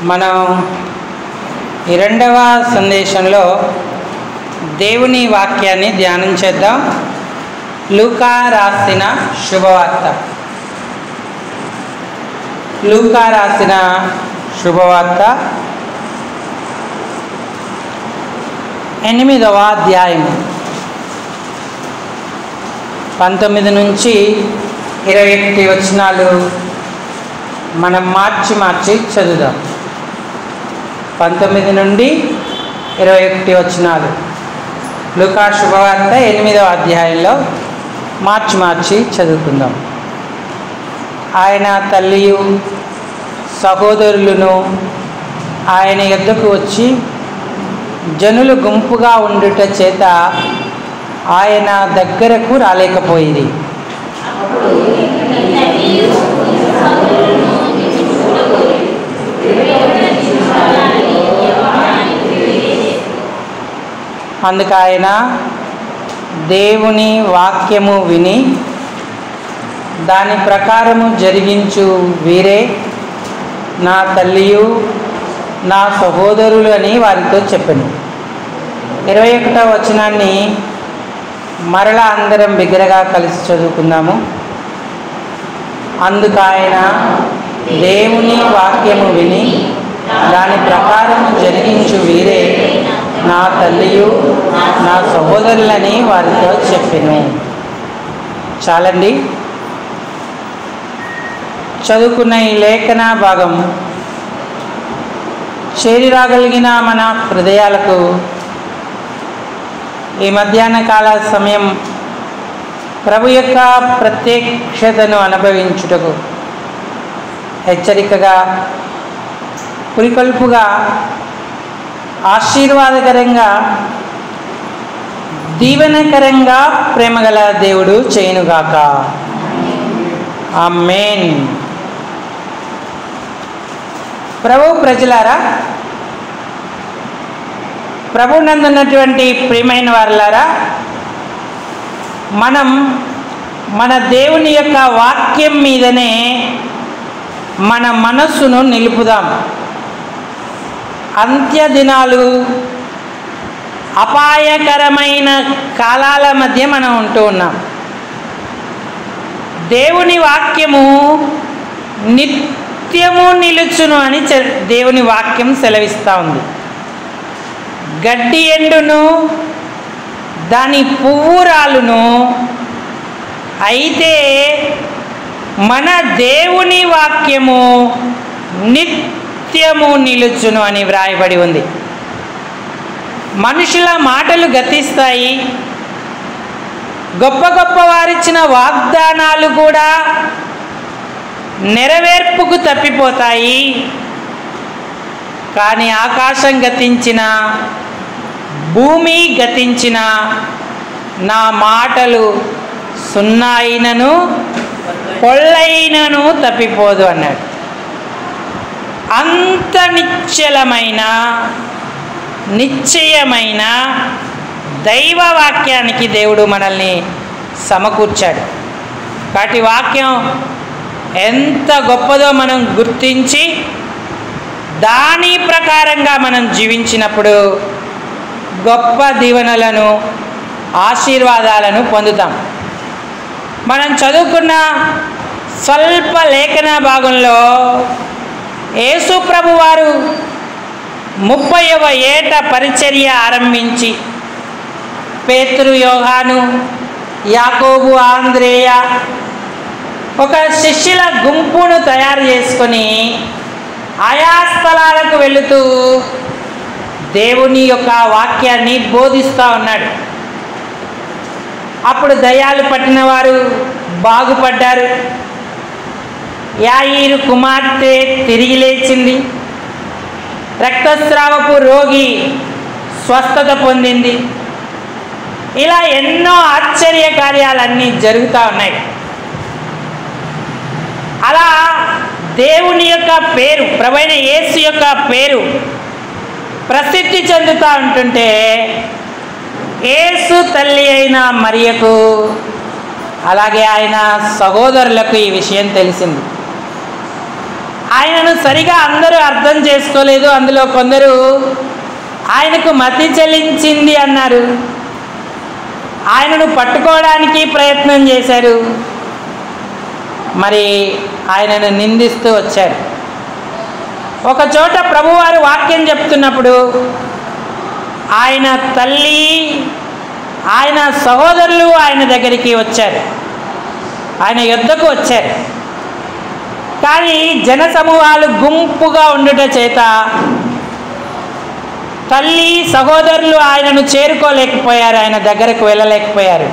మనం ఈ రెండవ సందేశంలో దేవుని వాక్యాన్ని ధ్యానం చేద్దాం. లూకా రాసిన శుభవార్త. లూకా రాసిన శుభవార్త 8వ అధ్యాయం 19 నుంచి 21 వచనాలు మనం మార్చి చదువుదాం. 19 నుండి 21 వచనాలు లూకా శుభవార్త 8వ అధ్యాయంలో మార్చి చదువుకుందాం. ఆయన తల్లియు సహోదరులను ఆయన యొద్దకు వచ్చి జనులు గుంపుగా ఉండుట చేత ఆయన దగ్గరకు రాలేకపోయింది. అందుకు ఆయన దేవుని వాక్యము విని దాని ప్రకారము జరిగించు వీరే నా తల్లియు నా సహోదరులు అని వారితో చెప్పాను. 21వ వచనాన్ని మరలా అందరం బిగ్గరగా కలిసి చదువుకుందాము. అందుకు ఆయన దేవుని వాక్యము విని దాని ప్రకారం జరిగించు వీరే నా తల్లియు నా సహోదరులని వారితో చెప్పెను. చాలండి. చదువుకున్న ఈ లేఖన భాగం చేరిరాగలిగిన మన హృదయాలకు ఈ మధ్యాహ్న కాల సమయం ప్రభు యొక్క ప్రత్యక్షతను అనుభవించుటకు హెచ్చరికగా, పురికొల్పుగా, ఆశీర్వాదకరంగా, దీవెనకరంగా ప్రేమగల దేవుడు చేయునుగాక. ఆమేన్. ప్రభు ప్రజలారా, ప్రభు నందున్నటువంటి ప్రియమైన వారులారా, మనం మన దేవుని యొక్క వాక్యం మీదనే మన మనస్సును నిలుపుదాం. అంత్య దినాలు, అపాయకరమైన కాలాల మధ్య మనం ఉంటూ ఉన్నాం. దేవుని వాక్యము నిత్యము నిలుచును అని దేవుని వాక్యం సెలవిస్తూ ఉంది. గడ్డి ఎండును, దాని పువ్వు రాలును, అయితే మన దేవుని వాక్యము నిత్యము నిలుచును అని వ్రాయబడి ఉంది. మనుషుల మాటలు గతిస్తాయి, గొప్ప గొప్ప వారిచ్చిన వాగ్దానాలు కూడా నెరవేర్పుకు తప్పిపోతాయి. కానీ ఆకాశం గతించిన, భూమి గతించిన, నా మాటలు సున్నా అయినను పొల్లైనను తప్పిపోదు అన్నాడు. అంత నిశ్చయమైన దైవ వాక్యానికి దేవుడు మనల్ని సమకూర్చాడు. కాబట్టి వాక్యం ఎంత గొప్పదో మనం గుర్తించి దాని ప్రకారంగా మనం జీవించినప్పుడు గొప్ప దీవెనలను, ఆశీర్వాదాలను పొందుతాం. మనం చదువుకున్న స్వల్ప లేఖన భాగంలో యేసు ప్రభు వారు 30వ ఏట పరిచర్య ఆరంభించి పేతురు, యోహాను, యాకోబు, ఆంద్రేయ ఒక శిష్యుల గుంపును తయారు చేసుకొని ఆయా స్థలాలకు వెళుతూ దేవుని యొక్క వాక్యాన్ని బోధిస్తూ ఉన్నాడు. అప్పుడు దయ్యాలు పట్టిన వారు బాగుపడ్డారు. యాయీరు కుమార్తె తిరిగి లేచింది. రక్తస్రావపు రోగి స్వస్థత పొందింది. ఇలా ఎన్నో ఆశ్చర్య కార్యాలన్నీ జరుగుతూ ఉన్నాయి. అలా దేవుని యొక్క పేరు, ప్రభువైన యేసు యొక్క పేరు ప్రసిద్ధి చెందుతూ ఉంటుంటే యేసు తల్లి అయిన మరియకు అలాగే ఆయన సహోదరులకు ఈ విషయం తెలిసింది. ఆయనను సరిగా అందరూ అర్థం చేసుకోలేదు. అందులో కొందరు ఆయనకు మతి చెలించింది అన్నారు. ఆయనను పట్టుకోవడానికి ప్రయత్నం చేశారు. మరి ఆయనను నిందిస్తూ వచ్చారు. ఒక చోట ప్రభువారు వాక్యం చెప్తున్నప్పుడు ఆయన తల్లి, ఆయన సహోదరులు ఆయన దగ్గరికి వచ్చారు, ఆయన యొద్దకు వచ్చారు. కానీ జన సమూహాలు గుంపుగా ఉండుట చేత తల్లి సహోదరులు ఆయనను చేరుకోలేకపోయారు, ఆయన దగ్గరకు వెళ్ళలేకపోయారు.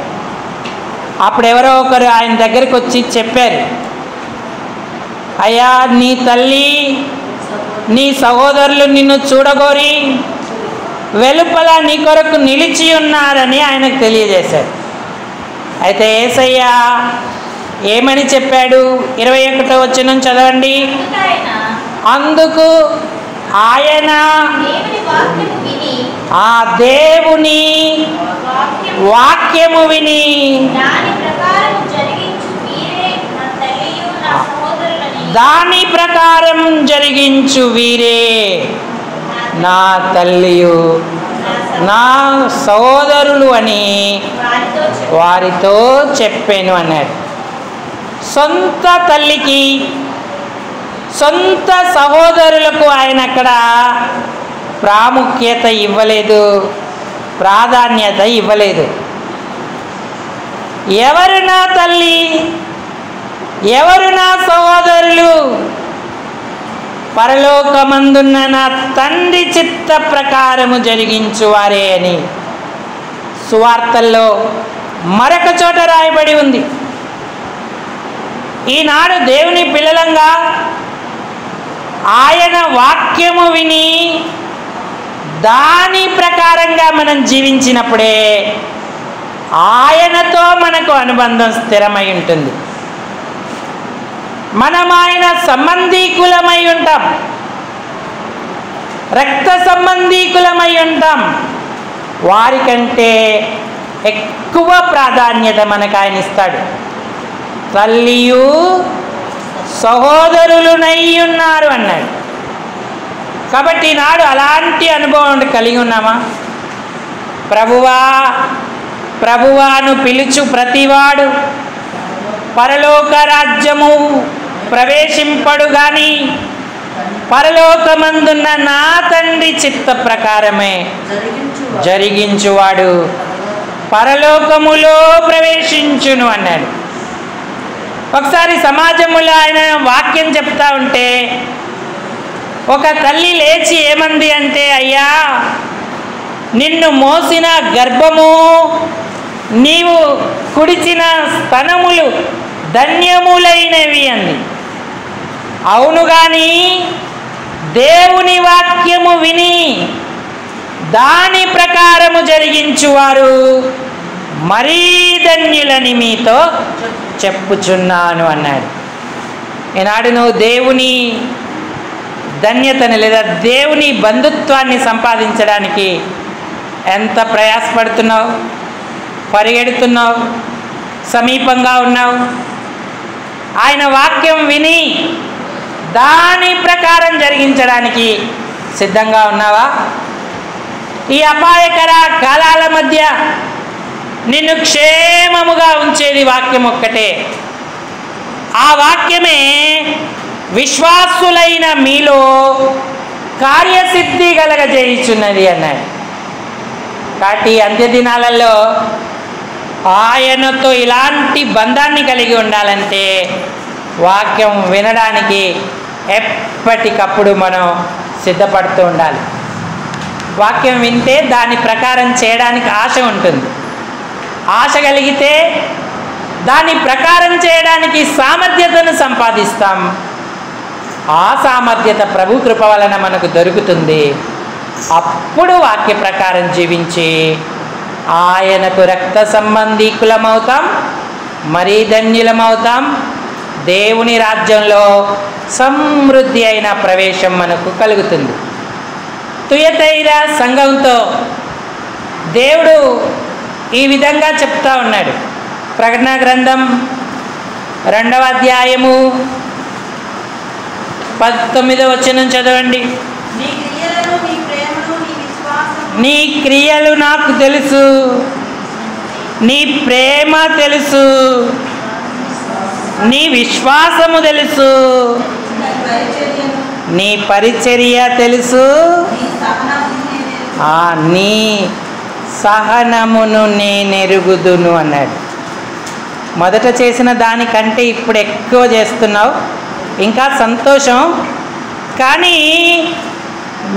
అప్పుడు ఎవరో ఒకరు ఆయన దగ్గరికి వచ్చి చెప్పారు, అయ్యా నీ తల్లి నీ సహోదరులు నిన్ను చూడగోరి వెలుపల నీ కొరకు నిలిచి ఉన్నారని ఆయనకు తెలియజేశారు. అయితే యేసయ్య ఏమని చెప్పాడు? 21వ వచనం చదవండి. అందుకు ఆయన ఆ దేవుని వాక్యము విని దాని ప్రకారం జరిగించు వీరే నా తల్లియు నా సహోదరులు అని వారితో చెప్పాను అన్నాడు. సొంత తల్లికి సొంత సహోదరులకు ఆయన అక్కడ ప్రాముఖ్యత ఇవ్వలేదు, ప్రాధాన్యత ఇవ్వలేదు. ఎవరు నా తల్లి, ఎవరు నా సహోదరులు? పరలోకమందున్న నా తండ్రి చిత్త ప్రకారము జరిగించువారే అని సువార్తల్లో మరొక చోట రాయబడి ఉంది. ఈనాడు దేవుని పిల్లలంగా ఆయన వాక్యము విని దాని ప్రకారంగా మనం జీవించినప్పుడే ఆయనతో మనకు అనుబంధం స్థిరమై ఉంటుంది. మనం ఆయన సంబంధీకులమై ఉంటాం, రక్త సంబంధీకులమై ఉంటాం. వారికంటే ఎక్కువ ప్రాధాన్యత మనకు ఆయన ఇస్తాడు. తల్లియు సహోదరులునై ఉన్నారు అన్నాడు. కాబట్టి ఈనాడు అలాంటి అనుభవం కలిగి ఉన్నామా? ప్రభువా ప్రభువాను పిలుచు ప్రతివాడు పరలోక రాజ్యము ప్రవేశింపడు గాని పరలోకమందున్న నా తండ్రి చిత్త ప్రకారమే జరిగించువాడు పరలోకములో ప్రవేశించును అన్నాడు. ఒకసారి సమాజంలో ఆయన వాక్యం చెప్తా ఉంటే ఒక తల్లి లేచి ఏమంది అంటే, అయ్యా నిన్ను మోసిన గర్భము నీవు కుడిచిన స్తనములు ధన్యములైనవి అంది. అవును గాని దేవుని వాక్యము విని దాని ప్రకారము జరిగించువారు మరీ ధన్యులని మీతో చెప్పుచున్నాను అన్నాడు. ఈనాడు నువ్వు దేవుని ధన్యతని లేదా దేవుని బంధుత్వాన్ని సంపాదించడానికి ఎంత ప్రయాసపడుతున్నావు, పరిగెడుతున్నావు, సమీపంగా ఉన్నావు. ఆయన వాక్యం విని దాని ప్రకారం జరిగించడానికి సిద్ధంగా ఉన్నావా? ఈ అపాయకర కాలాల మధ్య నిన్ను క్షేమముగా ఉంచేది వాక్యం ఒక్కటే. ఆ వాక్యమే విశ్వాసులైన మీలో కార్యసిద్ధి కలగజేయుచున్నది అన్నాడు. కాబట్టి అంత్యదినాలలో ఆయనతో ఇలాంటి బంధాన్ని కలిగి ఉండాలంటే వాక్యం వినడానికి ఎప్పటికప్పుడు మనం సిద్ధపడుతూ ఉండాలి. వాక్యం వింటే దాని ప్రకారం చేయడానికి ఆశ ఉంటుంది. ఆశ కలిగితే దాని ప్రకారం చేయడానికి సామర్థ్యతను సంపాదిస్తాం. ఆ సామర్థ్యత ప్రభు కృప వలన మనకు దొరుకుతుంది. అప్పుడు వాక్య ప్రకారం జీవించి ఆయనకు రక్త సంబంధీకులమవుతాం, మరీ ధన్యులమవుతాం. దేవుని రాజ్యంలో సమృద్ధి అయిన ప్రవేశం మనకు కలుగుతుంది. తుయతైరా సంఘంతో దేవుడు ఈ విధంగా చెప్తా ఉన్నాడు. ప్రకటన గ్రంథం 2వ అధ్యాయము 19వ వచనం చదవండి. నీ క్రియలను, నీ ప్రేమను, నీ విశ్వాసము, నీ క్రియలు నాకు తెలుసు, నీ ప్రేమ తెలుసు, నీ విశ్వాసము తెలుసు, నీ పరిచర్యను, నీ పరిచర్య తెలుసు, నీ సహనమును నేను ఎరుగుదును. నీ సహనమును నేనెరుగుదును అన్నాడు. మొదట చేసిన దానికంటే ఇప్పుడు ఎక్కువ చేస్తున్నావు, ఇంకా సంతోషం. కానీ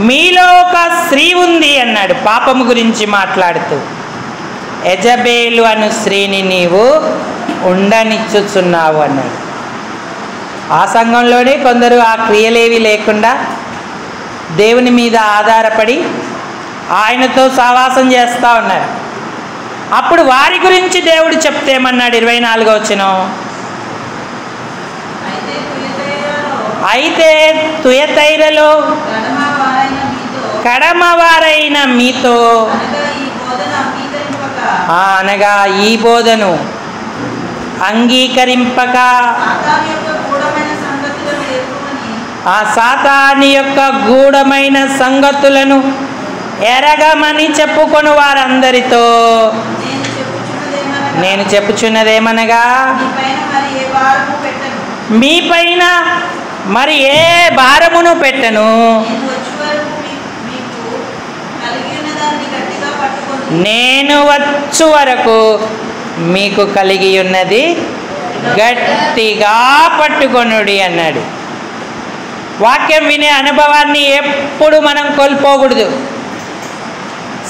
మీలో ఒక స్త్రీ ఉంది అన్నాడు, పాపము గురించి మాట్లాడుతూ. యెజబేలు అను స్త్రీని నీవు ఉండనిచ్చుచున్నావు అన్నాడు. ఆ సంఘంలోనే కొందరు ఆ క్రియలేవి లేకుండా దేవుని మీద ఆధారపడి ఆయనతో సహవాసం చేస్తూ ఉన్నారు. అప్పుడు వారి గురించి దేవుడు చెప్తేమన్నాడు 24వ వచనం. అయితే తుయతైరలో కడమవారైన మీతో అనగా ఈ బోధను అంగీకరింపక ఆ సాతాని యొక్క గూఢమైన సంగతులను ఎరగమని చెప్పుకొని వారందరితో నేను చెప్పుచున్నదేమనగా, మీ పైన మరి ఏ భారమును పెట్టను, నేను వచ్చు వరకు మీకు కలిగి ఉన్నది గట్టిగా పట్టుకొనుడి అన్నాడు. వాక్యం వినే అనుభవాన్ని ఎప్పుడు మనం కోల్పోకూడదు.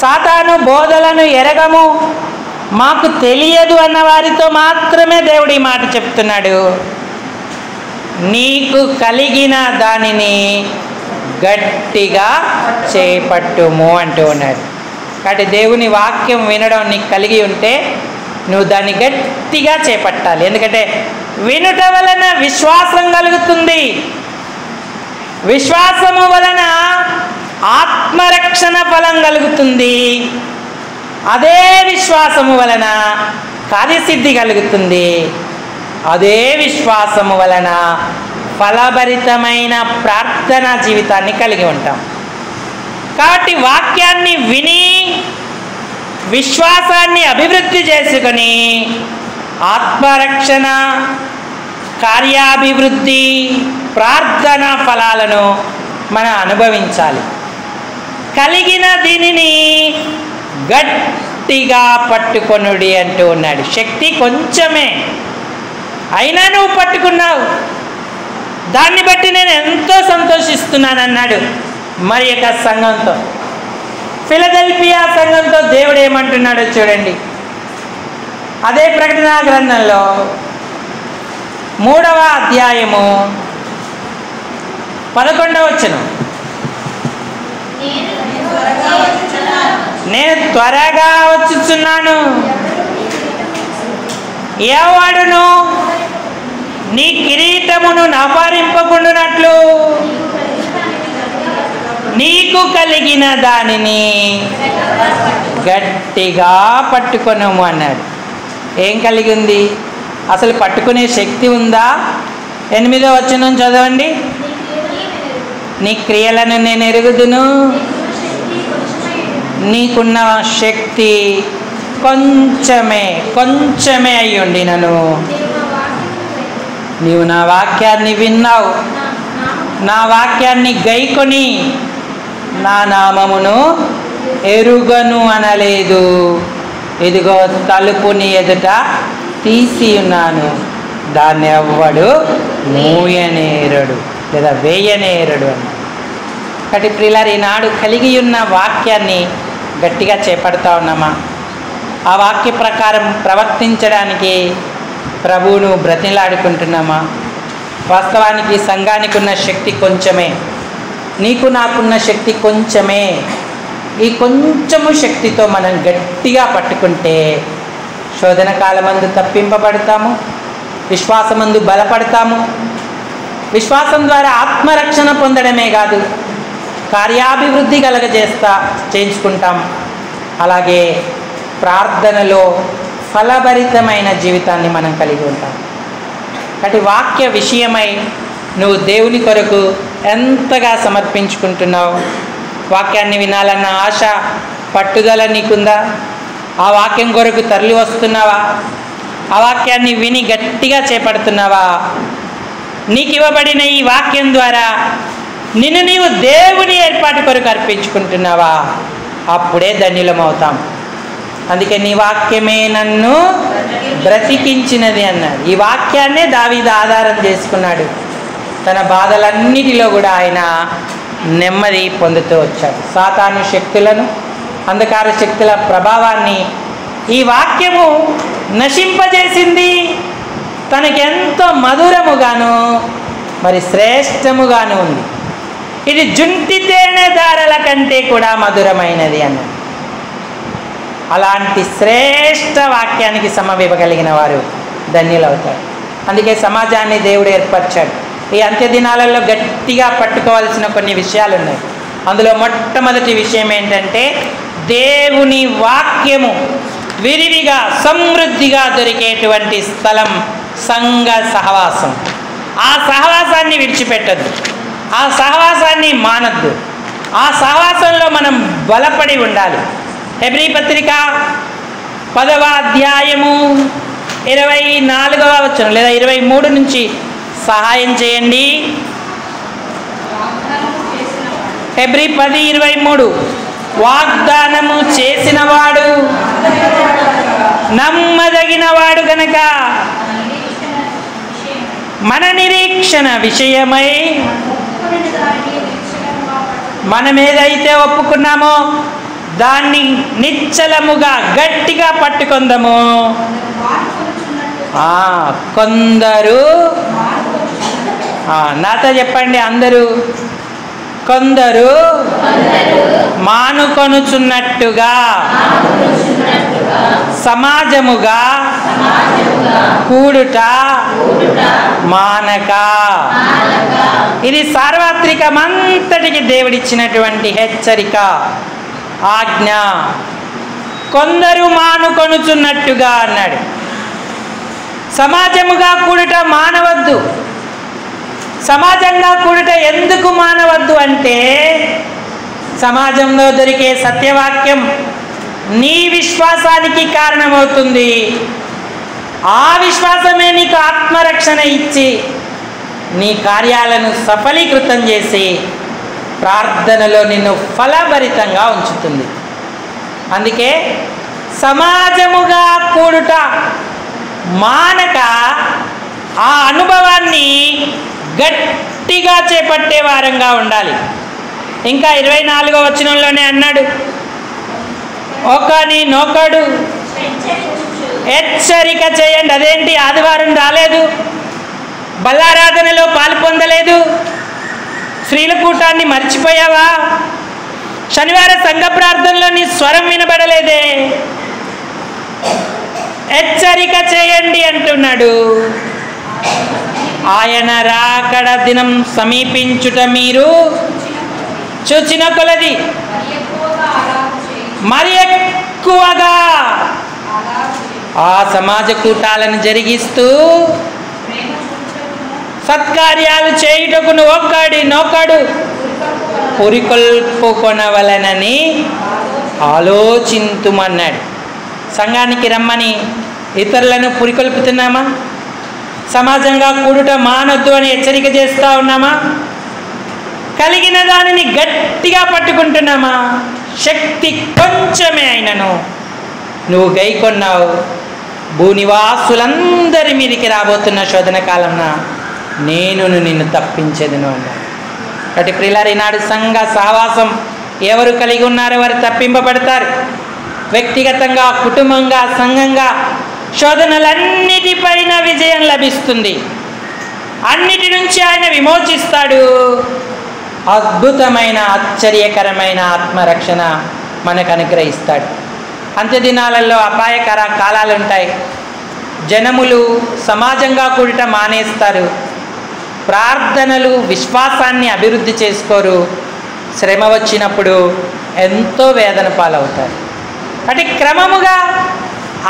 సాతాను బోధలను ఎరగము, మాకు తెలియదు అన్న వారితో మాత్రమే దేవుడు ఈ మాట చెప్తున్నాడు. నీకు కలిగిన దానిని గట్టిగా చేపట్టుము అంటూ ఉన్నాడు. కాబట్టి దేవుని వాక్యం వినడం నీకు కలిగి ఉంటే నువ్వు దాన్ని గట్టిగా చేపట్టాలి. ఎందుకంటే వినుట వలన విశ్వాసం కలుగుతుంది, విశ్వాసము వలన ఆత్మరక్షణ ఫలం కలుగుతుంది, అదే విశ్వాసము వలన కార్యసిద్ధి కలుగుతుంది, అదే విశ్వాసము వలన ఫలభరితమైన ప్రార్థనా జీవితాన్ని కలిగి ఉంటాం. కాబట్టి వాక్యాన్ని విని విశ్వాసాన్ని అభివృద్ధి చేసుకొని ఆత్మరక్షణ, కార్యాభివృద్ధి, ప్రార్థన ఫలాలను మనం అనుభవించాలి. కలిగిన దీనిని గట్టిగా పట్టుకొనుడి అంటూ ఉన్నాడు. శక్తి కొంచెమే అయినా నువ్వు పట్టుకున్నావు, దాన్ని బట్టి నేను ఎంతో సంతోషిస్తున్నాను అన్నాడు మరి యొక్క సంఘంతో. ఫిలదెల్ఫియా సంఘంతో దేవుడు ఏమంటున్నాడో చూడండి. అదే ప్రకటన గ్రంథంలో 3వ అధ్యాయము 11వ వచనం. నేను త్వరగా వచ్చుచున్నాను, ఎవడును నీ కిరీటమును నపరింపకుండునట్లు నీకు కలిగిన దానిని గట్టిగా పట్టుకొనము అన్నాడు. ఏం కలిగి ఉంది? అసలు పట్టుకునే శక్తి ఉందా? 8వ వచనం చదవండి. నీ క్రియలను నేను ఎరుగుదును, నీకున్న శక్తి కొంచెమే అయ్యుండి నన్ను నీవు నా వాక్యాన్ని విన్నావు, నా వాక్యాన్ని గైకొని నా నామమును ఎరుగను అనలేదు. ఇదిగో తలుపుని ఎదుట తీసి ఉన్నాను, దాన్ని ఎవ్వడు మూయనేరడు లేదా వేయనేరడు అని. కాబట్టి ప్రియులారా, ఈనాడు కలిగి ఉన్న వాక్యాన్ని గట్టిగా చేపడతా ఉన్నామా? ఆ వాక్య ప్రకారం ప్రవర్తించడానికి ప్రభువును బ్రతిలాడుకుంటున్నామా? వాస్తవానికి సంఘానికి ఉన్న శక్తి కొంచెమే, నీకు నాకున్న శక్తి కొంచెమే. ఈ కొంచెము శక్తితో మనం గట్టిగా పట్టుకుంటే శోధన కాలమందు తప్పింపబడతాము, విశ్వాసమందు బలపడతాము. విశ్వాసం ద్వారా ఆత్మరక్షణ పొందడమే కాదు, కార్యాభివృద్ధి చేయించుకుంటాం. అలాగే ప్రార్థనలో ఫలభరితమైన జీవితాన్ని మనం కలిగి ఉంటాం. కాబట్టి వాక్య విషయమై నువ్వు దేవుని కొరకు ఎంతగా సమర్పించుకుంటున్నావు? వాక్యాన్ని వినాలన్న ఆశ, పట్టుదల నీకుందా? ఆ వాక్యం కొరకు తరలి వస్తున్నావా? ఆ వాక్యాన్ని విని గట్టిగా చేపడుతున్నావా? నీకు ఇవ్వబడిన ఈ వాక్యం ద్వారా నిన్ను నీవు దేవుని ఏర్పాటు కొరకు అర్పించుకుంటున్నావా? అప్పుడే ధన్యులమవుతాం. అందుకే నీ వాక్యమే నన్ను బ్రతికించినది అన్నాడు. ఈ వాక్యాన్నే దావీదు ఆధారం చేసుకున్నాడు. తన బాధలన్నిటిలో కూడా ఆయన నెమ్మది పొందుతూ వచ్చాడు. సాతాను శక్తులను, అంధకార శక్తుల ప్రభావాన్ని ఈ వాక్యము నశింపజేసింది. తనకెంతో మధురముగాను మరి శ్రేష్టముగాను ఉంది. ఇది జుంటి తేనె దారల కంటే కూడా మధురమైనది అన్నాడు. అలాంటి శ్రేష్ట వాక్యానికి సమవివ్వగలిగిన వారు ధన్యులవుతారు. అందుకే సమాజాన్ని దేవుడు ఏర్పరిచాడు. ఈ అంత్య దినాలలో గట్టిగా పట్టుకోవాల్సిన కొన్ని విషయాలు ఉన్నాయి. అందులో మొట్టమొదటి విషయం ఏంటంటే, దేవుని వాక్యము విరివిగా సమృద్ధిగా దొరికేటువంటి స్థలం సంఘ సహవాసం. ఆ సహవాసాన్ని విడిచిపెట్టద్దు, ఆ సహవాసాన్ని మానద్దు. ఆ సహవాసంలో మనం బలపడి ఉండాలి. హెబ్రీ పత్రిక 10వ అధ్యాయము 24వ వచనం లేదా 23 నుంచి సహాయం చేయండి. హెబ్రీ 10:23 వాగ్దానము చేసినవాడు నమ్మదగినవాడు గనక మన నిరీక్షణ విషయమై మనమేదైతే ఒప్పుకున్నామో దాన్ని నిశ్చలముగా గట్టిగా పట్టుకుందాము. కొందరు నాతో చెప్పండి అందరూ, కొందరు మానుకొనుచున్నట్టుగా సమాజముగా కూడుట మానక. ఇది సార్వత్రికమంతటికి దేవుడిచ్చినటువంటి హెచ్చరిక, ఆజ్ఞ. కొందరు మానుకొనుచున్నట్టుగా అన్నాడు. సమాజముగా కూడుట మానవద్దు. సమాజంగా కూడుట ఎందుకు మానవద్దు అంటే, సమాజంలో దొరికే సత్యవాక్యం నీ విశ్వాసానికి కారణమవుతుంది. ఆ విశ్వాసమే నీకు ఆత్మరక్షణ ఇచ్చి నీ కార్యాలను సఫలీకృతం చేసి ప్రార్థనలో నిన్ను ఫలభరితంగా ఉంచుతుంది. అందుకే సమాజముగా కూడుట మానక ఆ అనుభవాన్ని గట్టిగా చేపట్టే వారంగా ఉండాలి. ఇంకా 24వ వచనంలోనే అన్నాడు, ఒకరినొకడు హెచ్చరిక చేయండి. అదేంటి, ఆదివారం రాలేదు, బల్లారాధనలో పాలు పొందలేదు, స్త్రీల కూటాన్ని మర్చిపోయావా, శనివార సంఘ ప్రార్థనలో నీ స్వరం వినబడలేదే? హెచ్చరిక చేయండి అంటున్నాడు. ఆయన రాకడ దినం సమీపించుట మీరు చూచిన కొలది మరి ఎక్కువగా ఆ సమాజ కూటాలను జరిగిస్తూ సత్కార్యాలు చేయుటకును ఒకడినొకడు పురికొల్పుకొనవలనని ఆలోచింతుమన్నాడు. సంఘానికి రమ్మని ఇతరులను పురికొల్పుతున్నామా? సమాజంగా కూడుట మానొద్దు అని హెచ్చరిక చేస్తూ ఉన్నామా? కలిగిన దానిని గట్టిగా పట్టుకుంటున్నామా? శక్తి కొంచెమే అయినను నువ్వు గైకొన్నావు. భూనివాసులందరి మీదికి రాబోతున్న శోధన కాలంన నేను నిన్ను తప్పించేదను అన్నాడు. కాబట్టి ప్రియులారా, ఈనాడు సంఘ సహవాసం ఎవరు కలిగి ఉన్నారో వారు తప్పింపబడతారు. వ్యక్తిగతంగా, కుటుంబంగా, సంఘంగా శోధనలన్నిటిపైన విజయం లభిస్తుంది. అన్నిటి నుంచి ఆయన విమోచిస్తాడు. అద్భుతమైన ఆశ్చర్యకరమైన ఆత్మరక్షణ మనకు అనుగ్రహిస్తాడు. అంత్యదినాలలో అపాయకర కాలాలు ఉంటాయి. జనములు సమాజంగా కూడట మానేస్తారు, ప్రార్థనలు విశ్వాసాన్ని అభివృద్ధి చేసుకోరు, శ్రమ వచ్చినప్పుడు ఎంతో వేదన పాలవుతారు. అటు క్రమముగా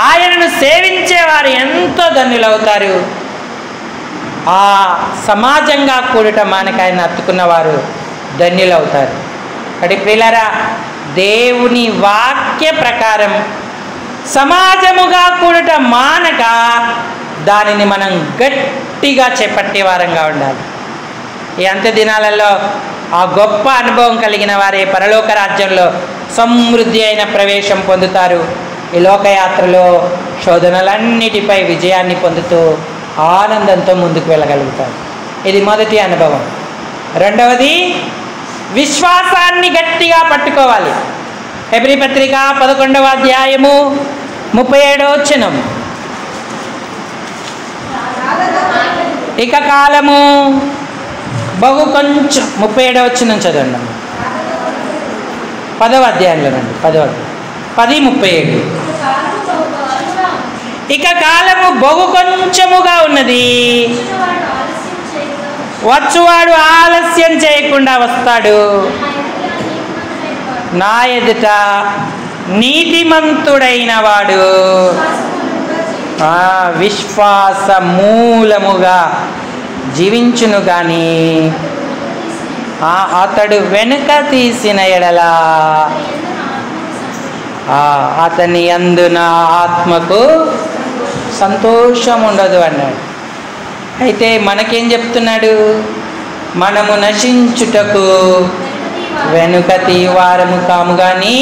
ఆయనను సేవించేవారు ఎంతో ధన్యులవుతారు. ఆ సమాజంగా కూడట మానక ఆయన హత్తుకున్న వారు ధన్యులవుతారు. కాబట్టి ప్రియులారా, దేవుని వాక్య ప్రకారం సమాజముగా కూడట మానక దానిని మనం గట్టిగా చేపట్టే వారంగా ఉండాలి. ఈ అంత్య దినాలలో ఆ గొప్ప అనుభవం కలిగిన వారే పరలోక రాజ్యంలో సమృద్ధి అయిన ప్రవేశం పొందుతారు. ఈ లోకయాత్రలో శోధనలన్నిటిపై విజయాన్ని పొందుతూ ఆనందంతో ముందుకు వెళ్ళగలుగుతారు. ఇది మొదటి అనుభవం. రెండవది, విశ్వాసాన్ని గట్టిగా పట్టుకోవాలి. హెబ్రీ పత్రిక 11వ అధ్యాయము 37వ వచనం. ఇక కాలము బహు కొంచెం 37వ వచనం చదవండి. 10వ అధ్యాయంలోనండి, 10:37. ఇక కాలము బహు కొంచెముగా ఉన్నది, వచ్చువాడు ఆలస్యం చేయకుండా వస్తాడు. నా ఎదుట నీతిమంతుడైన వాడు విశ్వాస మూలముగా జీవించును గాని అతడు వెనుక తీసిన ఎడల అతని యందున ఆత్మకు సంతోషం ఉండదు అన్నాడు. అయితే మనకేం చెప్తున్నాడు? మనము నశించుటకు వెనుక తీవారము కాము కానీ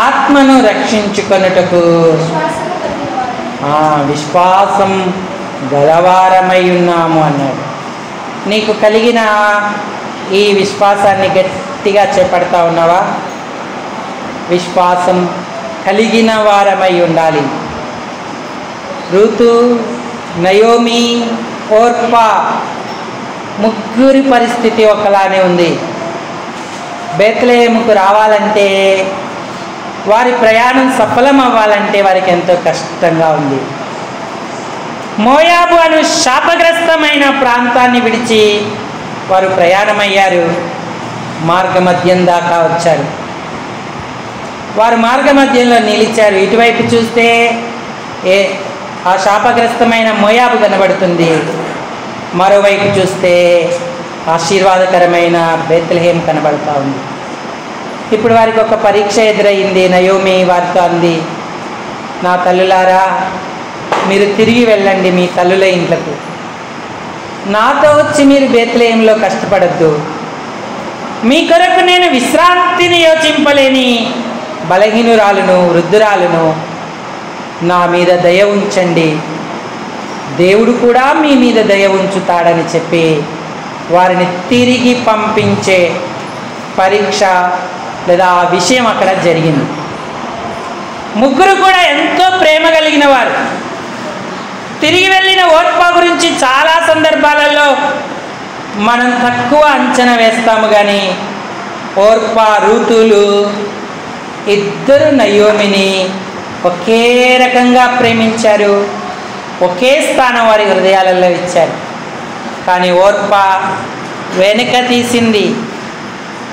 ఆత్మను రక్షించుకొనుటకు విశ్వాసం గలవారమై ఉన్నాము అన్నాడు. నీకు కలిగిన ఈ విశ్వాసాన్ని గట్టిగా చేపడతా ఉన్నావా? విశ్వాసం కలిగిన వారమై ఉండాలి. రూతు, నయోమి, ఓర్పా ముగ్గురి పరిస్థితి ఒకలానే ఉంది. బేత్లెహేముకు రావాలంటే, వారి ప్రయాణం సఫలం అవ్వాలంటే వారికి ఎంతో కష్టంగా ఉంది. మోయాబు అను శాపగ్రస్తమైన ప్రాంతాన్ని విడిచి వారు ప్రయాణమయ్యారు. మార్గమధ్యం దాకా వచ్చారు. వారు మార్గమధ్యంలో నిలిచారు. ఇటువైపు చూస్తే ఆ శాపగ్రస్తమైన మోయాబు కనబడుతుంది, మరోవైపు చూస్తే ఆశీర్వాదకరమైన బేత్లెహేం కనబడుతూ ఉంది. ఇప్పుడు వారికి ఒక పరీక్ష ఎదురయ్యింది. నయోమి వారితో అంది, నా తల్లులారా, మీరు తిరిగి వెళ్ళండి మీ తల్లుల ఇంట్లకు. నాతో వచ్చి మీరు బేత్లెహేంలో కష్టపడద్దు. మీ కొరకు నేను విశ్రాంతిని యోచింపలేని బలహీనురాలును, వృద్ధురాలును. నా మీద దయ ఉంచండి, దేవుడు కూడా మీ మీద దయ ఉంచుతాడని చెప్పి వారిని తిరిగి పంపించే పరీక్ష లేదా ఆ విషయం అక్కడ జరిగింది. ముగ్గురు కూడా ఎంతో ప్రేమ కలిగిన వారు. తిరిగి వెళ్ళిన ఓర్పా గురించి చాలా సందర్భాలలో మనం తక్కువ అంచనా వేస్తాము, కానీ ఓర్పా, రూతులు ఇద్దరు నయోమిని ఒకే రకంగా ప్రేమించారు, ఒకే స్థానం వారి హృదయాలలో ఇచ్చారు. కానీ ఓర్పా వెనుక తీసింది.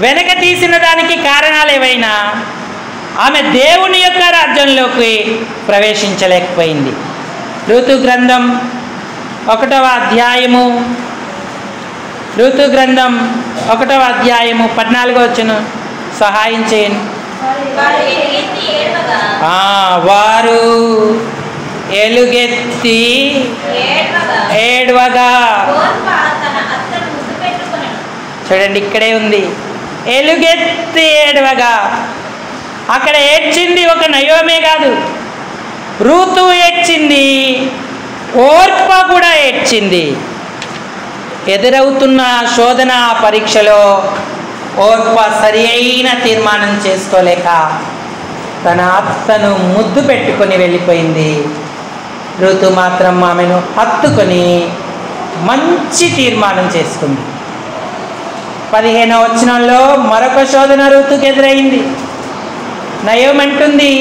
వెనుక తీసిన దానికి కారణాలు ఏవైనా ఆమె దేవుని యొక్క రాజ్యంలోకి ప్రవేశించలేకపోయింది. ఋతు గ్రంథం 1వ అధ్యాయము 14వ వచనం సహాయం చేయండి. వారు ఎలుగెత్తి ఏడ్వగా, చూడండి ఇక్కడే ఉంది, ఎలుగెత్తి ఏడ్వగా. అక్కడ ఏడ్చింది ఒక నయోమే కాదు, రూతు ఏడ్చింది, ఓర్పా కూడా ఏడ్చింది. ఎదురవుతున్న శోధన పరీక్షలో ఓర్పా సరి అయిన తీర్మానం చేసుకోలేక తన అత్తను ముద్దు పెట్టుకొని వెళ్ళిపోయింది. ఋతు మాత్రం ఆమెను హత్తుకొని మంచి తీర్మానం చేసుకుంది. 15వ వచనంలో మరొక శోధన ఋతుకు ఎదురైంది. నయోమంటుంది,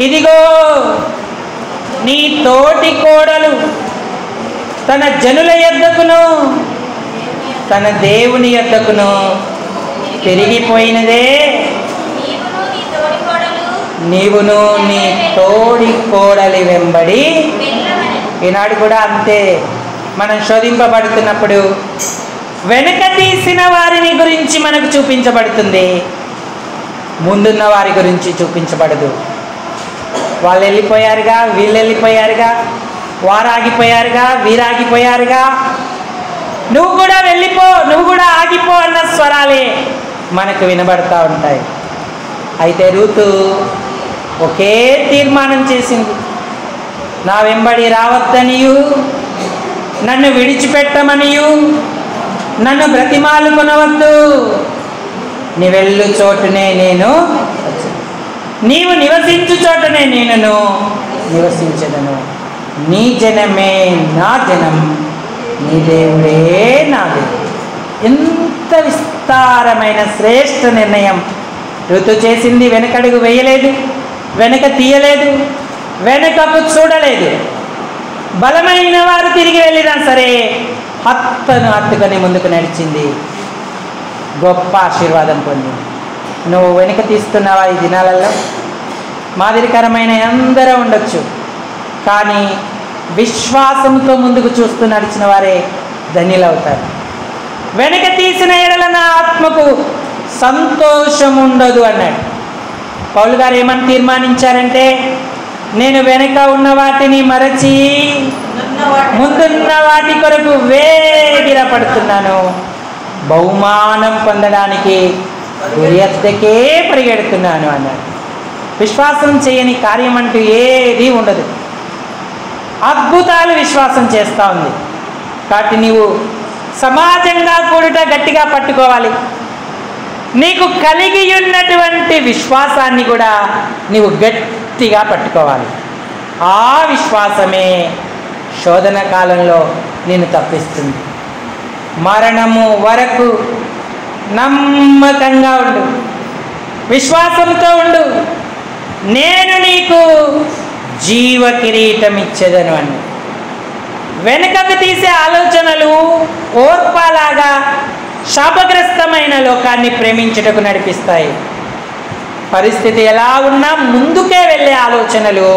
ఇదిగో నీ తోటి కోడలు తన జనుల యొద్దకును తన దేవుని యొద్దకును తిరిగిపోయినదే, నీవును నీ తోడి కోడలి వెంబడి ఈనాడు కూడా అంతే. మనం శోధింపబడుతున్నప్పుడు వెనుక తీసిన వారిని గురించి మనకు చూపించబడుతుంది, ముందున్న వారి గురించి చూపించబడదు. వాళ్ళు వెళ్ళిపోయారుగా, వీళ్ళు వెళ్ళిపోయారుగా, వారు ఆగిపోయారుగా, వీరు ఆగిపోయారుగా, నువ్వు కూడా వెళ్ళిపో, నువ్వు కూడా ఆగిపో అన్న స్వరాలే మనకు వినబడతా ఉంటాయి. అయితే రూతు ఒకే తీర్మానం చేసింది, నా వెంబడి రావద్దనియు, నన్ను విడిచిపెట్టమనియు, నన్ను బ్రతిమాలు కొనవద్దు, నీ వెళ్ళు చోటునే నేను, నీవు నివసించు చోటనే నేను నివసించదను, నీ జనమే నా జనం, నీ దేవుడే నా దేవుడు. ఎంత విస్తారమైన శ్రేష్ఠ నిర్ణయం ఋతు చేసింది. వెనకడుగు వేయలేదు, వెనక తీయలేదు, వెనకకు చూడలేదు. బలమైన వారు తిరిగి వెళ్ళినా సరే హత్తుకొని ముందుకు నడిచింది, గొప్ప ఆశీర్వాదం పొందింది. నువ్వు వెనుక తీస్తున్నావా? ఈ దినాలలో మాదిరికరమైన అందరూ ఉండొచ్చు, కానీ విశ్వాసంతో ముందుకు చూస్తూ నడిచిన వారే ధన్యులవుతారు. వెనక తీసిన ఎడల నా ఆత్మకు సంతోషం ఉండదు అన్నాడు. పౌలు గారు ఏమని తీర్మానించారంటే, నేను వెనక ఉన్న వాటిని మరచి ముందున్న వాటి కొరకు వేగిరపడుతున్నాను, బహుమానం పొందడానికి గురి వద్దకే పరిగెడుతున్నాను అన్నాడు. విశ్వాసం చేయని కార్యం అంటూ ఏది ఉండదు. అద్భుతాలు విశ్వాసం చేస్తూ ఉంది. కాబట్టి నీవు సమాజంగా కూడుట గట్టిగా పట్టుకోవాలి. నీకు కలిగి ఉన్నటువంటి విశ్వాసాన్ని కూడా నీవు గట్టిగా పట్టుకోవాలి. ఆ విశ్వాసమే శోధన కాలంలో నిన్ను తప్పిస్తుంది. మరణము వరకు నమ్మకంగా ఉండు, విశ్వాసంతో ఉండు, నేను నీకు జీవ కిరీటం ఇచ్చేదను అని. వెనుకకు తీసే ఆలోచనలు ఓర్పాలాగా శాపగ్రస్తమైన లోకాన్ని ప్రేమించుటకు నడిపిస్తాయి. పరిస్థితి ఎలా ఉన్నా ముందుకే వెళ్ళే ఆలోచనలు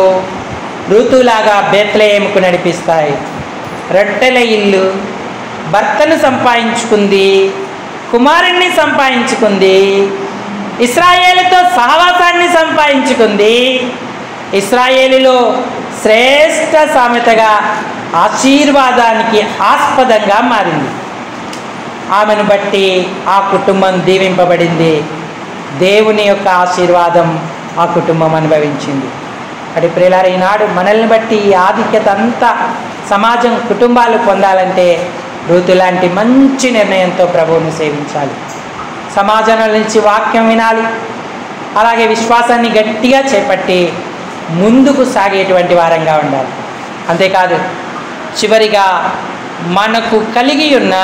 ఋతులాగా బెత్లెహేముకు నడిపిస్తాయి. రొట్టెల ఇల్లు, భర్తను సంపాదించుకుంది, కుమారుణ్ణి సంపాదించుకుంది, ఇశ్రాయేలుతో సహవాసాన్ని సంపాదించుకుంది. ఇశ్రాయేలులో శ్రేష్ఠ సామెతగా ఆశీర్వాదానికి ఆస్పదంగా మారింది. ఆమెను బట్టి ఆ కుటుంబం దీవింపబడింది. దేవుని యొక్క ఆశీర్వాదం ఆ కుటుంబం అనుభవించింది. అటు ప్రియులారా, ఈనాడు మనల్ని బట్టి ఈ ఆధిక్యత అంతా సమాజం, కుటుంబాలు పొందాలంటే ఋతు లాంటి మంచి నిర్ణయంతో ప్రభువును సేవించాలి. సమాజంలో నుంచి వాక్యం వినాలి, అలాగే విశ్వాసాన్ని గట్టిగా చేపట్టి ముందుకు సాగేటువంటి వారంగా ఉండాలి. అంతేకాదు, చివరిగా మనకు కలిగి ఉన్న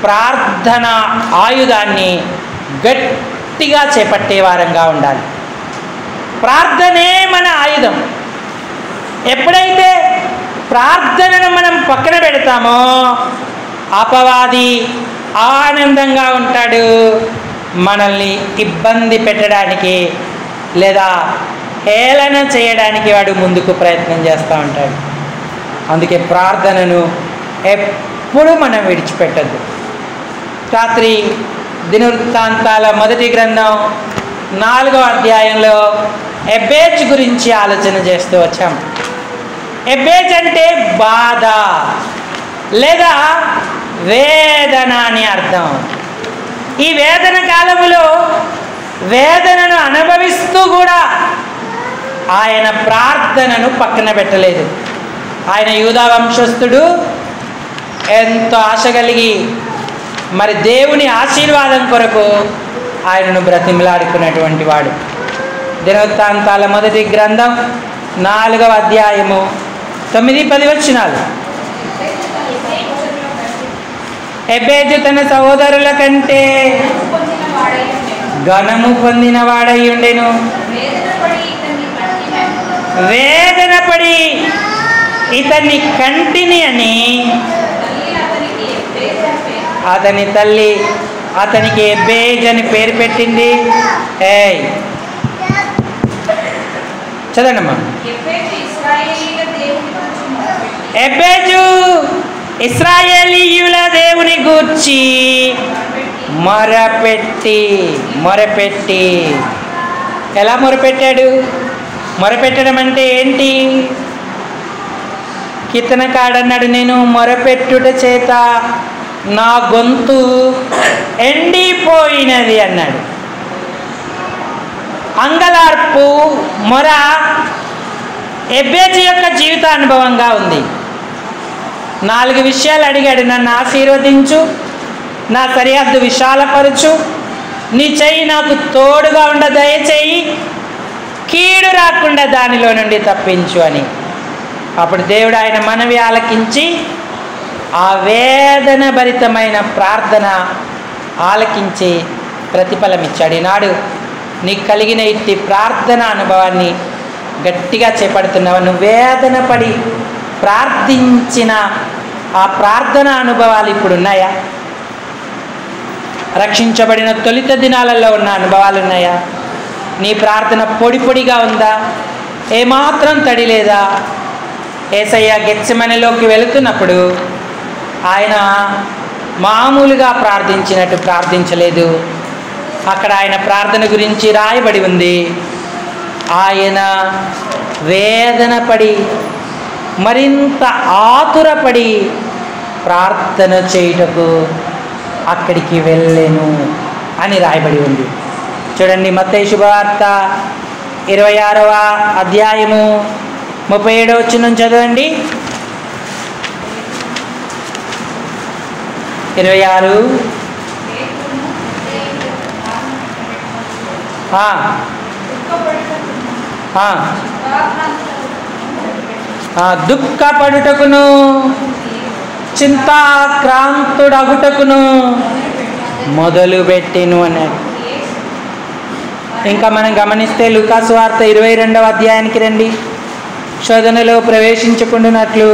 ప్రార్థన ఆయుధాన్ని గట్టిగా చేపట్టే వారంగా ఉండాలి. ప్రార్థనే మన ఆయుధం. ఎప్పుడైతే ప్రార్థనను మనం పక్కన పెడతామో అపవాది ఆనందంగా ఉంటాడు. మనల్ని ఇబ్బంది పెట్టడానికి లేదా హేళన చేయడానికి వాడు ముందుకు ప్రయత్నం చేస్తూ ఉంటాడు. అందుకే ప్రార్థనను ఎప్పుడు మనం విడిచిపెట్టద్దు. రాత్రి దినవృత్తాంతాల మొదటి గ్రంథం 4వ అధ్యాయంలో ఎబ్బేజ్ గురించి ఆలోచన చేస్తూ వచ్చాం. ఎబ్బేజ్ అంటే బాధ లేదా వేదన అని అర్థం. ఈ వేదన కాలములో వేదనను అనుభవిస్తూ కూడా ఆయన ప్రార్థనను పక్కన పెట్టలేదు. ఆయన యూదా వంశస్థుడు, ఎంతో ఆశ కలిగి మరి దేవుని ఆశీర్వాదం కొరకు ఆయనను బ్రతిమలాడుకున్నటువంటి వాడు. దినవృత్తాంతాల మొదటి గ్రంథం 4వ అధ్యాయము 9-10 వచనాలు. ఎబ్బేజు తన సహోదరుల కంటే ఘనము పొందిన వాడై ఉండెను. వేదన పడి ఇతన్ని కంటిని అని అతని తల్లి అతనికి ఎబ్బేజ్ అని పేరు పెట్టింది. చదవమ్మా. ఎబ్బేజు ఇశ్రాయేలీయుల దేవుని గూర్చి మొరపెట్టి ఎలా మొరపెట్టాడు? మొరపెట్టడం అంటే ఏంటి? కీర్తనకాడన్నాడు, నేను మొరపెట్టుట చేత నా గొంతు ఎండిపోయినది అన్నాడు. అంగలార్పు మొర ఎబ్బేజు యొక్క జీవిత అనుభవంగా ఉంది. 4 విషయాలు అడిగాడు. నన్ను ఆశీర్వదించు, నా సరిహద్దు విశాలపరచు, నీ చెయ్యి నాకు తోడుగా ఉండ దయచేయి, కీడు రాకుండా దానిలో నుండి తప్పించు అని. అప్పుడు దేవుడు ఆయన మనవి ఆలకించి ఆ వేదన భరితమైన ప్రార్థన ఆలకించి ప్రతిఫలం ఇచ్చాడు. ఈనాడు నీకు కలిగిన ఇట్టి ప్రార్థన అనుభవాన్ని గట్టిగా చేపడుతున్నావు. నువ్వు వేదన పడి ప్రార్థించిన ఆ ప్రార్థన అనుభవాలు ఇప్పుడు ఉన్నాయా? రక్షించబడిన తొలిత దినాలలో ఉన్న అనుభవాలు ఉన్నాయా? నీ ప్రార్థన పొడి పొడిగా ఉందా? ఏమాత్రం తడి లేదా? యేసయ్య గెత్సెమనెలోకి వెళుతున్నప్పుడు ఆయన మామూలుగా ప్రార్థించినట్టు ప్రార్థించలేదు. అక్కడ ఆయన ప్రార్థన గురించి రాయబడి ఉంది. ఆయన వేదన పడి మరింత ఆతురపడి ప్రార్థన చేయుటకు అక్కడికి వెళ్ళెను అని రాయబడి ఉంది. చూడండి, మత్తయి శుభవార్త 26వ అధ్యాయము 37వ వచనం చదవండి. 26 దుఃఖపడుటకును చింతాక్రాంతుడగుటకును మొదలుపెట్టెను అన్నాడు. ఇంకా మనం గమనిస్తే లూకాసు వార్త 22వ అధ్యాయానికి రండి. శోధనలో ప్రవేశించకుండానట్లు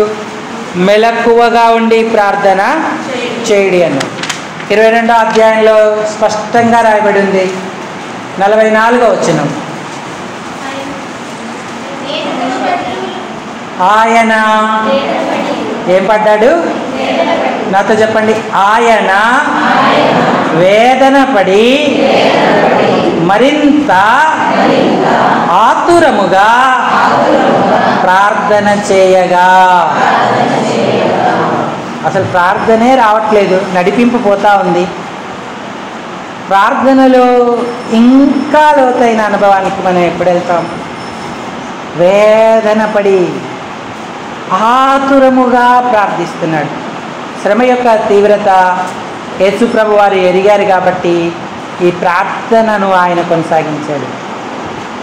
మెలకువగా ఉండి ప్రార్థన చేయుడి అన్నాడు. 22వ అధ్యాయంలో స్పష్టంగా రాయబడి ఉంది. 44వ వచనం, ఆయన ఏం పడ్డాడు? నాతో చెప్పండి. ఆయన వేదన పడి మరింత ఆతురముగా ప్రార్థన చేయగా. అసలు ప్రార్థనే రావట్లేదు, నడిపింపు పోతా ఉంది. ప్రార్థనలో ఇంకా లోతైన అనుభవానికి మనం ఎప్పుడు వెళ్తాం? వేదన పడి ఆతురముగా ప్రార్థిస్తున్నాడు. శ్రమ యొక్క తీవ్రత యేసుప్రభు వారు ఎరిగారు కాబట్టి ఈ ప్రార్థనను ఆయన కొనసాగించాడు.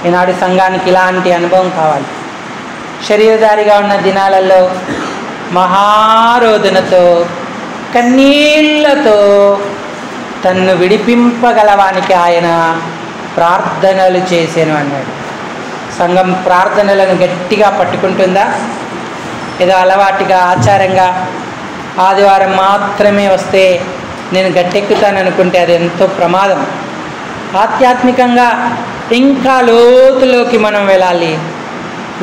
ఈనాడు సంఘానికి ఇలాంటి అనుభవం కావాలి. శరీరధారిగా ఉన్న దినాలలో మహారోదనతో కన్నీళ్లతో తన్ను విడిపింపగలవానికి ఆయన ప్రార్థనలు చేశాను అన్నాడు. సంఘం ప్రార్థనలను గట్టిగా పట్టుకుంటుందా? ఏదో అలవాటుగా ఆచారంగా ఆదివారం మాత్రమే వస్తే నేను గట్టెక్కుతాను అనుకుంటే అది ఎంతో ప్రమాదం. ఆధ్యాత్మికంగా ఇంకా లోతులోకి మనం వెళ్ళాలి.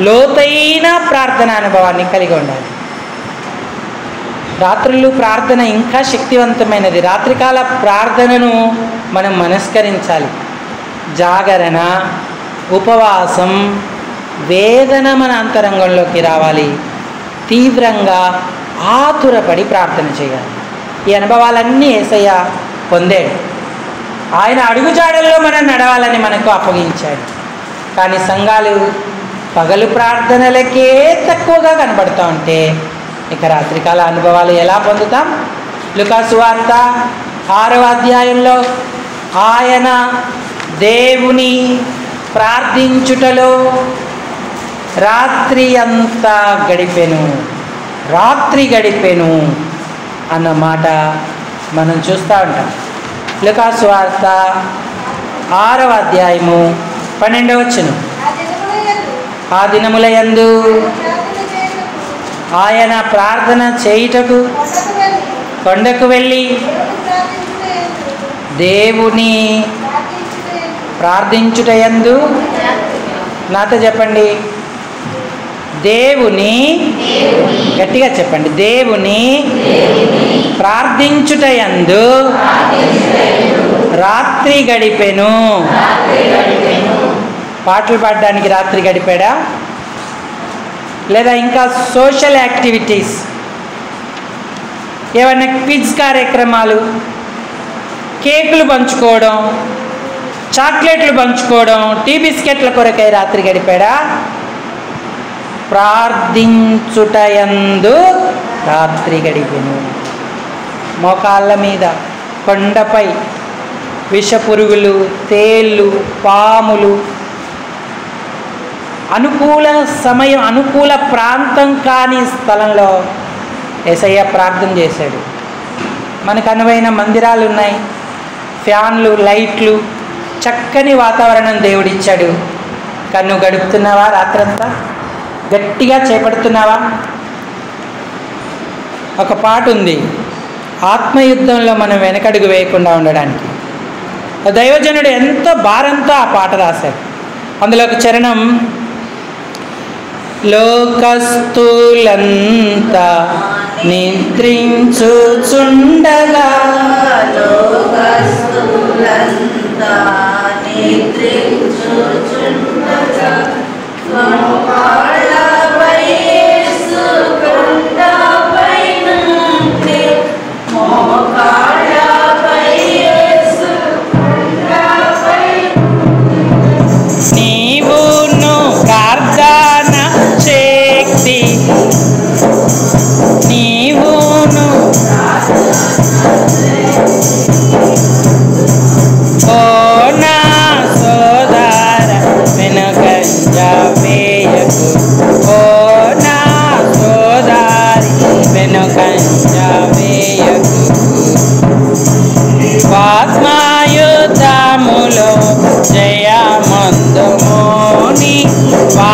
లోతైన ప్రార్థన అనుభవాన్ని కలిగి ఉండాలి. రాత్రులు ప్రార్థన ఇంకా శక్తివంతమైనది. రాత్రికాల ప్రార్థనను మనం మనస్కరించాలి. జాగరణ, ఉపవాసం, వేదన మన అంతరంగంలోకి రావాలి. తీవ్రంగా ఆతురపడి ప్రార్థన చేయాలి. ఈ అనుభవాలన్నీ యేసయ్య పొందాడు. ఆయన అడుగుజాడల్లో మనం నడవాలని మనకు అప్పగించాడు. కానీ సంఘాలు పగలు ప్రార్థనలకే తక్కువగా కనబడుతూ ఉంటే ఇక రాత్రికాల అనుభవాలు ఎలా పొందుతాం? లూకాసు వార్త 6వ అధ్యాయంలో ఆయన దేవుని ప్రార్థించుటలో రాత్రి అంతా గడిపెను అన్న మాట మనం చూస్తూ ఉంటాం. లూకాసు వార్త 6వ అధ్యాయము 12వ వచనం, ఆ దినముల యందు ఆయన ప్రార్థన చేయుటకు కొండకు వెళ్ళి దేవుని ప్రార్థించుట యందు, నాతో చెప్పండి, దేవుని, గట్టిగా చెప్పండి, దేవుని ప్రార్థించుటయందు రాత్రి గడిపెను. పాటలు పాడడానికి రాత్రి గడిపాడా? లేదా ఇంకా సోషల్ యాక్టివిటీస్, ఏమైనా క్విజ్ కార్యక్రమాలు, కేకులు పంచుకోవడం, చాక్లెట్లు పంచుకోవడం, టీ బిస్కెట్ల కొరకై రాత్రి గడిపాడా? ప్రార్థించుటయందు రాత్రి గడిపెను. మోకాళ్ళ మీద, కొండపై విషపురుగులు, తేళ్ళు, పాములు, అనుకూల సమయం, అనుకూల ప్రాంతం కాని స్థలంలో యేసయ్య ప్రార్థన చేశాడు. మనకు అనువైన మందిరాలు ఉన్నాయి, ఫ్యాన్లు, లైట్లు, చక్కని వాతావరణం దేవుడిచ్చాడు. కానీ నువ్వు గడుపుతున్నావా? రాత్రంతా గట్టిగా చేపడుతున్నావా? ఒక పాట ఉంది, ఆత్మయుద్ధంలో మనం వెనకడుగు వేయకుండా ఉండడానికి. దైవజనుడు ఎంతో భారంతో ఆ పాట రాశాడు. అందులో ఒక చరణం, లోకస్తులంతా నిద్రించుచుండగా, నీవును ప్రార్థన శక్తి, నీవును ఓ నా సోదర వెనుకంజ వేయకు, ఓ నా సోదరి వెనుకంజ వేయకు. ఆత్మయుద్ధములో జయమందుమోని,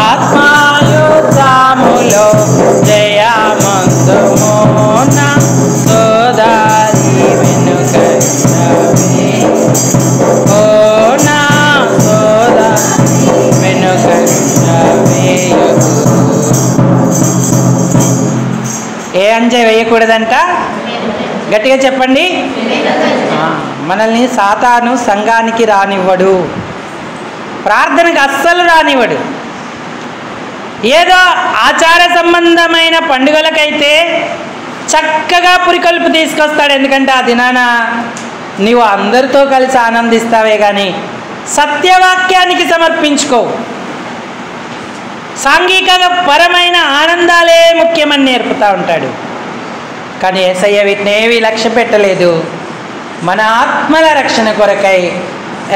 ఆత్మయుద్ధములో జయమందుమోన సోదరి వెనుకంజ వేయకు, ఓ నా సోదరి వెనుకంజ వేయకు. ఏ అంజె వేయకూడదంట? గట్టిగా చెప్పండి. మనల్ని సాతాను సంఘానికి రానివ్వడు, ప్రార్థనకు అస్సలు రానివ్వడు. ఏదో ఆచార సంబంధమైన పండుగలకైతే చక్కగా పురికొల్పు తీసుకొస్తాడు. ఎందుకంటే ఆ దినాన నీవు అందరితో కలిసి ఆనందిస్తావే కానీ సత్యవాక్యానికి సమర్పించుకో. సాంఘిక పరమైన ఆనందాలే ముఖ్యమని నేర్పుతూ ఉంటాడు. కానీ యేసయ్య వీటిని ఏవి లక్ష్య పెట్టలేదు. మన ఆత్మల రక్షణ కొరకై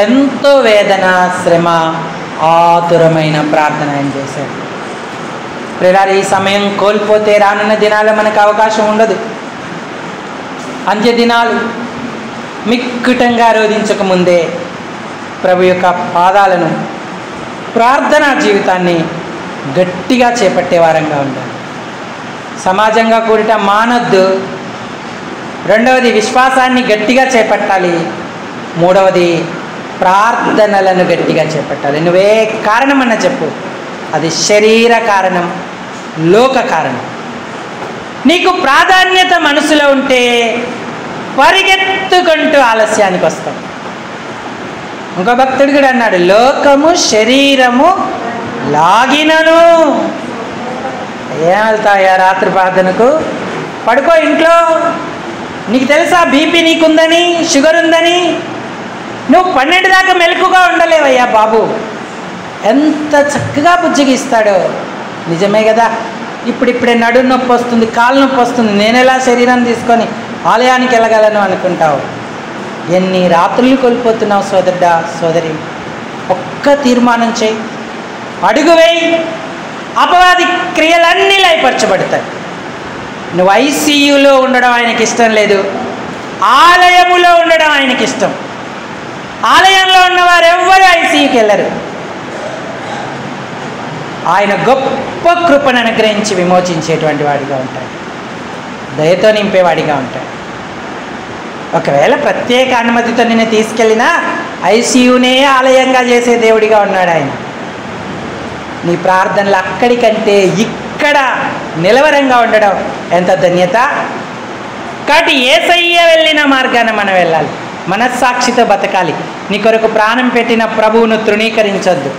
ఎంతో వేదన, శ్రమ, ఆతురమైన ప్రార్థన ఆయన చేశాడు. ప్రియులారా, ఈ సమయం కోల్పోతే రానున్న దినాల్లో మనకు అవకాశం ఉండదు. అంత్య దినాలు మిక్కుటంగా రోధించకముందే ప్రభు యొక్క పాదాలను, ప్రార్థనా జీవితాన్ని గట్టిగా చేపట్టే వారంగా ఉండాలి. సమాజంగా కూడిట మానొద్దు. రెండవది, విశ్వాసాన్ని గట్టిగా చేపట్టాలి. మూడవది, ప్రార్థనలను గట్టిగా చేపట్టాలి. నువ్వే కారణమన్నా చెప్పు, అది శరీర కారణం, లోక కారణం. నీకు ప్రాధాన్యత మనసులో ఉంటే పరిగెత్తుకుంటూ ఆలస్యానికి వస్తాం. ఇంకో భక్తుడు కూడా అన్నాడు, లోకము శరీరము లాగినను. ఏం వెళ్తాయా రాత్రి ప్రార్థనకు? పడుకో ఇంట్లో. నీకు తెలుసా బీపీ నీకుందని, షుగర్ ఉందని? నువ్వు 12 దాకా మెలకుగా ఉండలేవయ్యా బాబు. ఎంత చక్కగా బుజ్జగిస్తాడో. నిజమే కదా. ఇప్పుడిప్పుడే నడుము నొప్పి వస్తుంది, కాలు నొప్పి వస్తుంది, నేనెలా శరీరాన్ని తీసుకొని ఆలయానికి వెళ్ళగలను అనుకుంటావు. ఎన్ని రాత్రులు కోల్పోతున్నావు సోదరుడా, సోదరి. ఒక్క తీర్మానం చేయి, అడుగు వేయి, అపవాది క్రియలన్నీ లయపరచబడతాయి. నువ్వు ఐసీయూలో ఉండడం ఆయనకి ఇష్టం లేదు, ఆలయములో ఉండడం ఆయనకి ఇష్టం. ఆలయంలో ఉన్నవారు ఎవ్వరూ ఐసీయూకి వెళ్ళరు. ఆయన గొప్ప కృపను అనుగ్రహించి విమోచించేటువంటి వాడిగా ఉంటాడు, దయతో నింపేవాడిగా ఉంటాడు. ఒకవేళ ప్రత్యేక అనుమతితో నిన్ను తీసుకెళ్ళినా ఐసీయూనే ఆలయంగా చేసే దేవుడిగా ఉన్నాడు ఆయన. నీ ప్రార్థనలు అక్కడికంటే అక్కడ నిలవరంగా ఉండడం ఎంత ధన్యత. కాబట్టి యేసయ్య వెళ్ళిన మార్గాన మనం వెళ్ళాలి, మనస్సాక్షితో బతకాలి. నీ కొరకు ప్రాణం పెట్టిన ప్రభువును తృణీకరించొద్దు.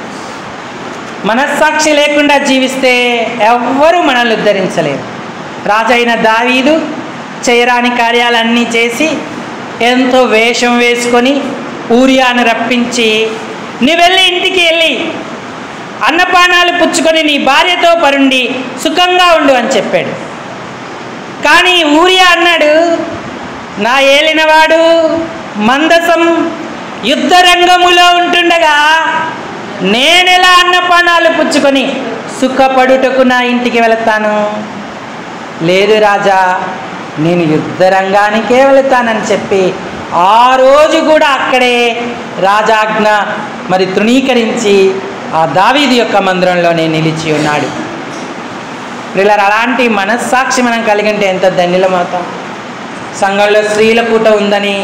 మనస్సాక్షి లేకుండా జీవిస్తే ఎవ్వరూ మనల్ని ఉద్ధరించలేరు. రాజైన దావీదు చేయరాని కార్యాలన్నీ చేసి ఎంతో వేషం వేసుకొని ఊరియాను రప్పించి, నీ వెళ్ళి ఇంటికి వెళ్ళి అన్నపానాలు పుచ్చుకొని నీ భార్యతో పరుండి సుఖంగా ఉండు అని చెప్పాడు. కానీ ఊరియా అన్నాడు, నా ఏలినవాడు మందసం యుద్ధ రంగములో ఉంటుండగా నేనెలా అన్నపానాలు పుచ్చుకొని సుఖపడుటకు నా ఇంటికి వెళతాను? లేదు రాజా, నేను యుద్ధ రంగానికే వెళతానని చెప్పి ఆ రోజు కూడా అక్కడే రాజాజ్ఞ మరి తృణీకరించి ఆ దావీదు యొక్క మందిరంలోనే నిలిచి ఉన్నాడు. ప్రియులారా, అలాంటి మనస్సాక్షి మనం కలిగి ఉంటే ఎంత ధన్యులమవుతాం. సంఘంలో స్త్రీల పూట ఉందని,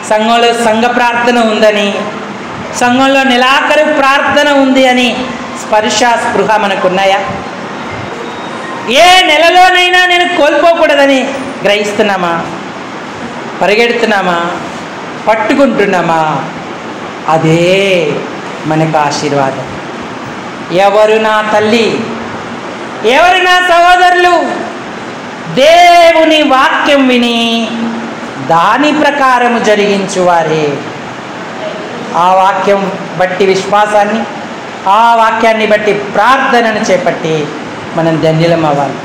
సంఘంలో సంఘ ప్రార్థన ఉందని, సంఘంలో నెలాఖరు ప్రార్థన ఉంది అని స్పర్శ స్పృహ మనకున్నాయా? ఏ నెలలోనైనా నేను కోల్పోకూడదని గ్రహిస్తున్నామా? పరిగెడుతున్నామా? పట్టుకుంటున్నామా? అదే మనకు ఆశీర్వాదం. ఎవరు నా తల్లి, ఎవరు నా సహోదరులు దేవుని వాక్యం విని దాని ప్రకారము జరిగించువారే. ఆ వాక్యం బట్టి విశ్వాసాన్ని, ఆ వాక్యాన్ని బట్టి ప్రార్థనను చేపట్టి మనం ధన్యులం అవ్వాలి.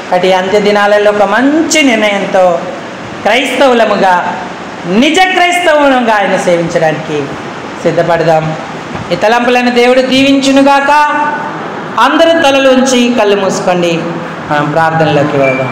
కాబట్టి అంత్య దినాలలో ఒక మంచి నిర్ణయంతో క్రైస్తవులముగా, నిజ క్రైస్తవులుగా ఆయన సేవించడానికి సిద్ధపడదాం. ఈ తలంపులను దేవుడు దీవించునుగాక. అందరూ తలలు ఉంచి కళ్ళు మూసుకోండి, మనం ప్రార్థనలోకి వెళ్దాం.